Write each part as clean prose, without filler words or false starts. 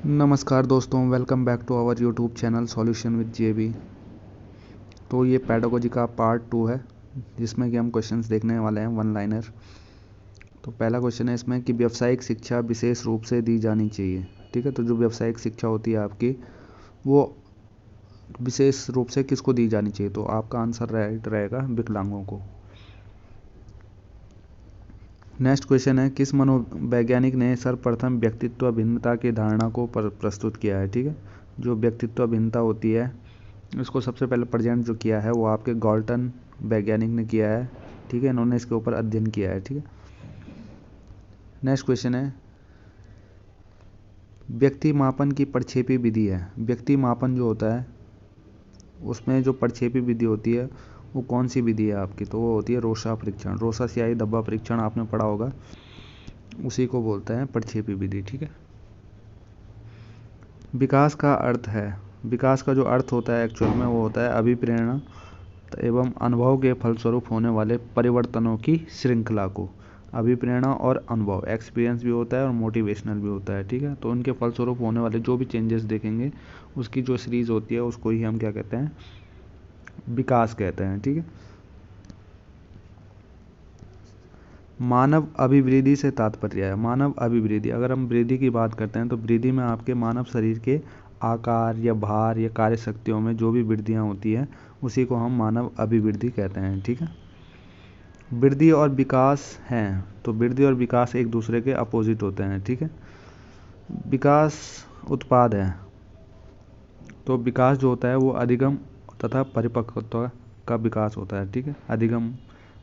नमस्कार दोस्तों, welcome back to our YouTube channel solution with JB. तो ये पेडागोजी का पार्ट 2 है, जिसमें कि हम क्वेश्चंस देखने वाले हैं वन लाइनर। तो पहला क्वेश्चन है इसमें कि व्यावसायिक शिक्षा विशेष रूप से दी जानी चाहिए। ठीक है, तो जो व्यावसायिक शिक्षा होती है आपकी, वो विशेष रूप से किसको दी जानी चाहिए? तो आपका आंसर राइट रहेगा विकलांगों को। नेक्स्ट क्वेश्चन है, किस मनोवैज्ञानिक ने सर्वप्रथम व्यक्तित्व भिन्नता की धारणा को प्रस्तुत किया है? ठीक है, जो व्यक्तित्व भिन्नता होती है, इसको सबसे पहले प्रेजेंट जो किया है वो आपके गॉल्टन वैज्ञानिक ने किया है। ठीक है, इन्होंने इसके ऊपर अध्ययन किया है। ठीक है, नेक्स्ट क्वेश्चन है, व्यक्ति मापन की प्रक्षेपी विधि है। व्यक्ति मापन जो होता है उसमें जो प्रक्षेपी विधि होती है वो कौन सी विधि है आपकी? तो वो होती है रोसा परीक्षण। रोसा स्याही धब्बा परीक्षण आपने पढ़ा होगा, उसी को बोलते हैं प्रक्षेपी विधि। ठीक है, विकास का अर्थ है, विकास का जो अर्थ होता है एक्चुअल में वो होता है अभिप्रेरणा एवं अनुभव के फलस्वरूप होने वाले परिवर्तनों की श्रृंखला को। अभिप्रेरणा और अनुभव, एक्सपीरियंस भी होता है और मोटिवेशनल भी होता है। ठीक है, तो उनके फलस्वरूप होने वाले जो भी चेंजेस देखेंगे उसकी जो सीरीज होती है उसको ही हम क्या कहते हैं? विकास कहते हैं। ठीक है, मानव अभिवृद्धि से तात्पर्य है। मानव अभिवृद्धि, अगर हम वृद्धि की बात करते हैं तो वृद्धि में आपके मानव शरीर के आकार या भार या कार्य शक्तियों में जो भी वृद्धियाँ होती है उसी को हम मानव अभिवृद्धि कहते हैं। ठीक है, वृद्धि और विकास हैं, तो वृद्धि और विकास एक दूसरे के अपोजिट होते हैं। ठीक है, विकास उत्पाद है, तो विकास जो होता है वो अधिगम तथा परिपक्वता का विकास होता है। ठीक है, अधिगम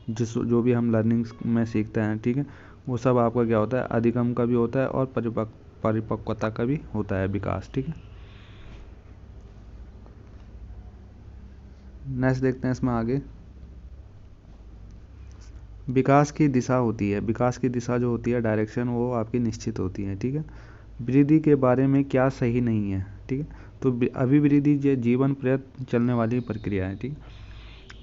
जो भी हम लर्निंग में सीखते हैं, ठीक है, वो सब आपका क्या होता है? अधिगम का भी होता है और परिपक्वता का भी होता है विकास। ठीक है, नेक्स्ट देखते हैं इसमें आगे। विकास की दिशा होती है, विकास की दिशा जो होती है, डायरेक्शन, वो आपकी निश्चित होती है। ठीक है, वृद्धि के बारे में क्या सही नहीं है? ठीक है, तो अभिवृद्धि जीवन पर्यंत चलने वाली प्रक्रिया है। ठीक है,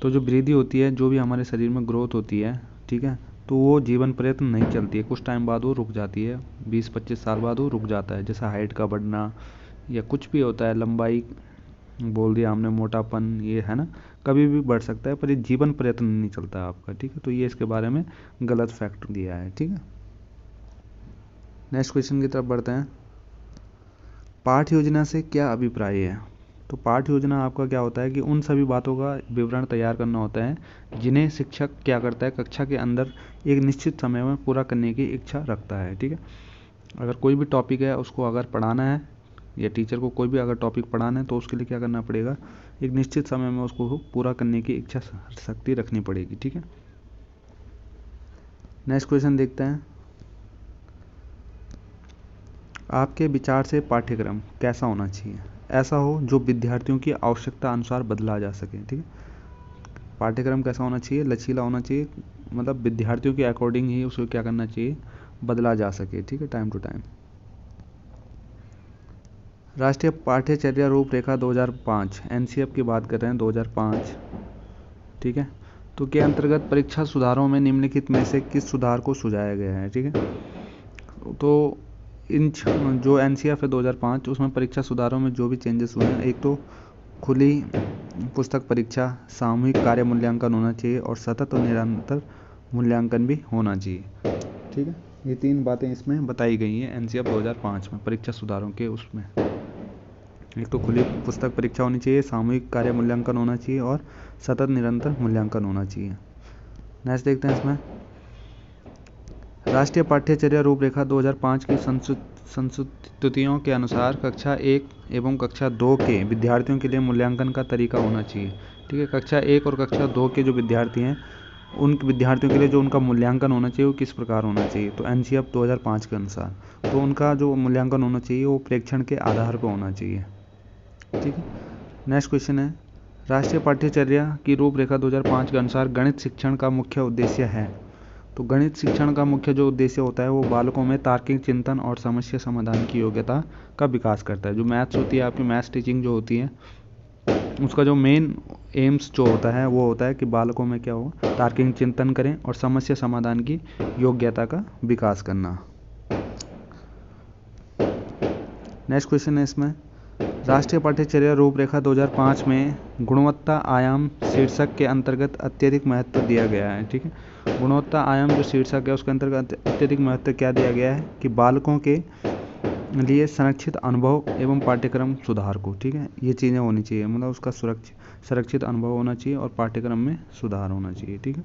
तो जो वृद्धि होती है, जो भी हमारे शरीर में ग्रोथ होती है, ठीक है, तो वो जीवन पर्यंत नहीं चलती है, कुछ टाइम बाद वो रुक जाती है, 20-25 साल बाद वो रुक जाता है। जैसा हाइट का बढ़ना या कुछ भी होता है, लंबाई बोल दिया हमने, मोटापन, ये है ना, कभी भी बढ़ सकता है, पर ये जीवन पर्यंत नहीं चलता है आपका। ठीक है, तो ये इसके बारे में गलत फैक्ट दिया है। ठीक है, नेक्स्ट क्वेश्चन की तरफ बढ़ते हैं। पाठ योजना से क्या अभिप्राय है? तो पाठ योजना आपका क्या होता है कि उन सभी बातों का विवरण तैयार करना होता है जिन्हें शिक्षक क्या करता है, कक्षा के अंदर एक निश्चित समय में पूरा करने की इच्छा रखता है। ठीक है, अगर कोई भी टॉपिक है उसको अगर पढ़ाना है या टीचर को कोई भी अगर टॉपिक पढ़ाना है तो उसके लिए क्या करना पड़ेगा? एक निश्चित समय में उसको पूरा करने की इच्छा शक्ति रखनी पड़ेगी। ठीक है, नेक्स्ट क्वेश्चन देखते हैं। आपके विचार से पाठ्यक्रम कैसा होना चाहिए? ऐसा हो जो विद्यार्थियों की आवश्यकता अनुसार बदला जा सके। ठीक है, पाठ्यक्रम कैसा होना चाहिए? लचीला होना चाहिए, मतलब विद्यार्थियों के अकॉर्डिंग ही उसको क्या करना चाहिए? बदला जा सके। ठीक है, टाइम टू टाइम। राष्ट्रीय पाठ्यचर्या रूपरेखा 2005, एनसीएफ की बात कर रहे हैं, 2005। ठीक है, तो के अंतर्गत परीक्षा सुधारों में निम्नलिखित में से किस सुधार को सुझाया गया है? ठीक है, तो इन जो एनसीएफ है 2005, उसमें परीक्षा सुधारों में जो भी चेंजेस हुए हैं, एक तो खुली पुस्तक परीक्षा, सामूहिक कार्य मूल्यांकन होना चाहिए और सतत और निरंतर मूल्यांकन भी होना चाहिए। ठीक है, ये 3 बातें इसमें बताई गई हैं एनसीएफ 2005 में परीक्षा सुधारों के उसमें। एक तो खुली पुस्तक परीक्षा होनी चाहिए, सामूहिक कार्य मूल्यांकन होना चाहिए और सतत निरंतर मूल्यांकन होना चाहिए। नेक्स्ट देखते हैं इसमें। राष्ट्रीय पाठ्यचर्या रूपरेखा 2005 की संस्तुतियों के अनुसार कक्षा 1 एवं कक्षा 2 के विद्यार्थियों के लिए मूल्यांकन का तरीका होना चाहिए। ठीक है, कक्षा 1 और कक्षा 2 के जो विद्यार्थी हैं उन विद्यार्थियों के लिए जो उनका मूल्यांकन होना चाहिए वो किस प्रकार होना चाहिए? तो एनसीएफ 2005 के अनुसार तो उनका जो मूल्यांकन होना चाहिए वो प्रेक्षण के आधार पर होना चाहिए। ठीक है, नेक्स्ट क्वेश्चन है, राष्ट्रीय पाठ्यचर्या की रूपरेखा 2005 के अनुसार गणित शिक्षण का मुख्य उद्देश्य है। तो गणित शिक्षण का मुख्य जो उद्देश्य होता है वो बालकों में तार्किक चिंतन और समस्या समाधान की योग्यता का विकास करता है। जो मैथ्स होती है आपकी, मैथ्स टीचिंग जो होती है, उसका जो मेन एम्स जो होता है वो होता है कि बालकों में क्या हो? तार्किक चिंतन करें और समस्या समाधान की योग्यता का विकास करना। नेक्स्ट क्वेश्चन है इसमें, राष्ट्रीय पाठ्यचर्या रूपरेखा 2005 में गुणवत्ता आयाम शीर्षक के अंतर्गत अत्यधिक महत्व दिया गया है। ठीक है, गुणवत्ता आयाम जो शीर्षक है उसके अंतर्गत अत्यधिक महत्व क्या दिया गया है कि बालकों के लिए संरक्षित अनुभव एवं पाठ्यक्रम सुधार को। ठीक है, ये चीज़ें होनी चाहिए, मतलब उसका संरक्षित अनुभव होना चाहिए और पाठ्यक्रम में सुधार होना चाहिए। ठीक है,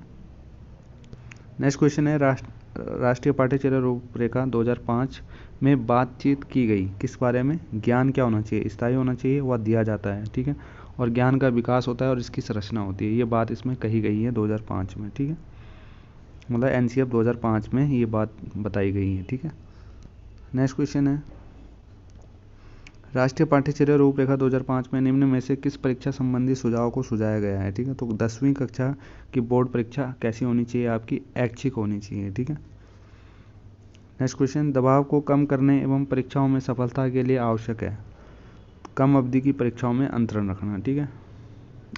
नेक्स्ट क्वेश्चन है, राष्ट्रीय पाठ्यचर्या रूपरेखा 2005 में बातचीत की गई किस बारे में? ज्ञान क्या होना चाहिए? स्थायी होना चाहिए, वह दिया जाता है। ठीक है, और ज्ञान का विकास होता है और इसकी संरचना होती है, ये बात इसमें कही गई है 2005 में। ठीक है, मतलब एनसीएफ 2005 में ये बात बताई गई है। ठीक है, नेक्स्ट क्वेश्चन है, राष्ट्रीय पाठ्यचर्या रूपरेखा 2005 में निम्न में से किस परीक्षा संबंधी सुझाव को सुझाया गया है? ठीक है, तो 10वीं कक्षा की बोर्ड परीक्षा कैसी होनी चाहिए? आपकी ऐच्छिक होनी चाहिए। ठीक है, नेक्स्ट क्वेश्चन, दबाव को कम करने एवं परीक्षाओं में सफलता के लिए आवश्यक है कम अवधि की परीक्षाओं में अंतरण रखना। ठीक है,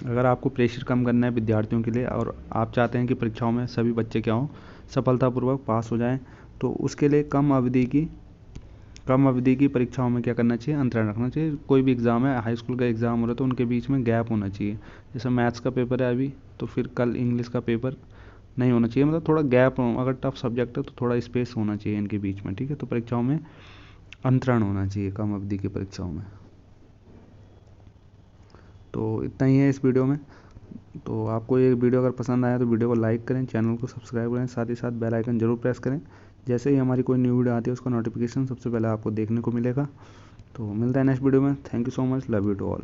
अगर आपको प्रेशर कम करना है विद्यार्थियों के लिए और आप चाहते हैं कि परीक्षाओं में सभी बच्चे क्या हों, सफलतापूर्वक पास हो जाएं, तो उसके लिए कम अवधि की परीक्षाओं में क्या करना चाहिए? अंतराल रखना चाहिए। कोई भी एग्ज़ाम है, हाई स्कूल का एग्ज़ाम हो रहा है तो उनके बीच में गैप होना चाहिए। जैसे मैथ्स का पेपर है अभी, तो फिर कल इंग्लिश का पेपर नहीं होना चाहिए, मतलब थोड़ा गैप, अगर टफ सब्जेक्ट है तो थोड़ा स्पेस होना चाहिए इनके बीच में। ठीक है, तो परीक्षाओं में अंतरण होना चाहिए कम अवधि की परीक्षाओं में। तो इतना ही है इस वीडियो में। तो आपको ये वीडियो अगर पसंद आया तो वीडियो को लाइक करें, चैनल को सब्सक्राइब करें, साथ ही साथ बेल आइकन जरूर प्रेस करें। जैसे ही हमारी कोई न्यू वीडियो आती है उसका नोटिफिकेशन सबसे पहले आपको देखने को मिलेगा। तो मिलता है नेक्स्ट वीडियो में। Thank you so much, love you to all.